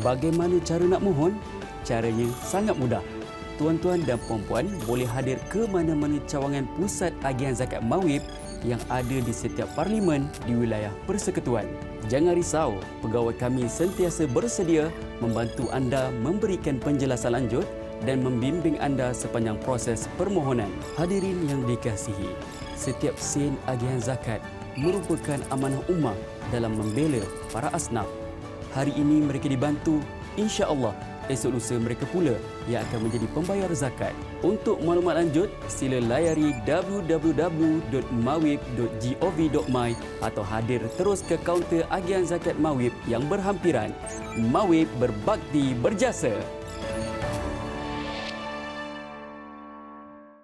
Bagaimana cara nak mohon? Caranya sangat mudah. Tuan-tuan dan puan-puan boleh hadir ke mana-mana cawangan pusat agihan zakat Mawib yang ada di setiap parlimen di wilayah Persekutuan. Jangan risau, pegawai kami sentiasa bersedia membantu anda memberikan penjelasan lanjut dan membimbing anda sepanjang proses permohonan. Hadirin yang dikasihi, setiap sen agihan zakat merupakan amanah ummah dalam membela para asnaf. Hari ini mereka dibantu, insya-Allah esok lusa mereka pula yang akan menjadi pembayar zakat. Untuk maklumat lanjut, sila layari www.mawib.gov.my atau hadir terus ke kaunter agihan zakat Mawib yang berhampiran. Mawib berbakti berjasa.